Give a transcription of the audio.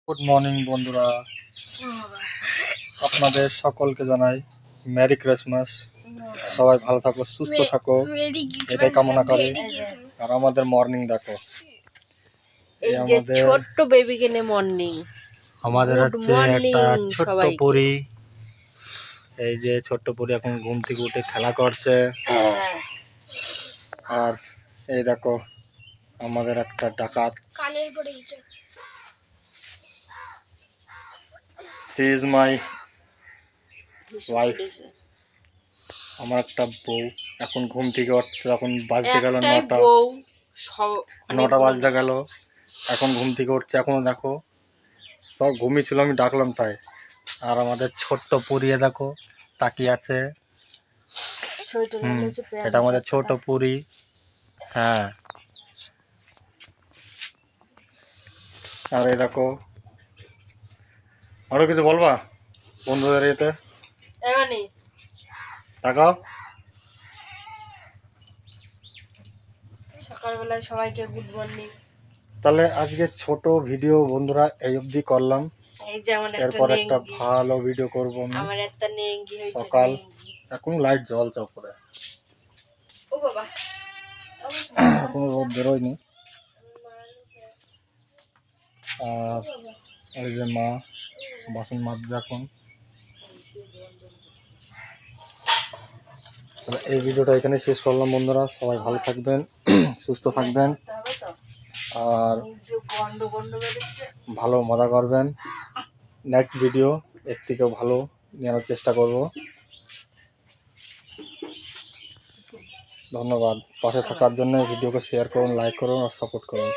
Good morning বন্ধুরা, আপনাদের সকলকে জানাই মেরি ক্রিসমাস। সবাই ভালো থাকো, সুস্থ থাকো, এটাই কামনা করে। আর আমাদের মর্নিং দেখো, এই যে ছোট্ট বেবিকে নিয়ে মর্নিং। আমাদের হচ্ছে একটা ছোট্ট পরী। এই যে ছোট্ট পরী এখন ঘুম থেকে উঠে খেলা করছে। আর এই দেখো আমাদের একটা ডাকাত, she is my wife। আমার একটা বউ এখন ঘুম থেকে উঠছে, এখন বাজতে গেল 9টা বাজতে গেল, এখন ঘুম থেকে উঠছে। এখনো দেখো সব ঘুমিয়েছিল, আমি ডাকলাম তাই। আর আমাদের ছোট্ট পরী দেখো তাকিয়ে আছে। এটা আমাদের ছোট পরী। হ্যাঁ, আর এই দেখো আরো কিছু বলবা বন্ধুদের এতে তাকাও। সকালবেলায় সবাইকে গুড মর্নিং। তাহলে আজকে ছোট ভিডিও বন্ধুরা এই অবধি করলাম। এই যে আমার এরপর একটা ভালো ভিডিও করব আমি। আমার একটা নেঙ্গি হয়েছে সকাল এখন লাইট জ্বলছে উপরে, ও বাবা কোনো রোদ বেরোয়নি। আর এই যে মা বাসন মাজছে এখন। তাহলে এই ভিডিওটা এখানে শেষ করলাম বন্ধুরা, সবাই ভালো থাকবেন, সুস্থ থাকবেন, আর ভালো মজা করবেন। নেক্সট ভিডিও এর থেকেও ভালো নেওয়ার চেষ্টা করব। ধন্যবাদ পাশে থাকার জন্য। ভিডিওকে শেয়ার করুন, লাইক করুন আর সাপোর্ট করুন।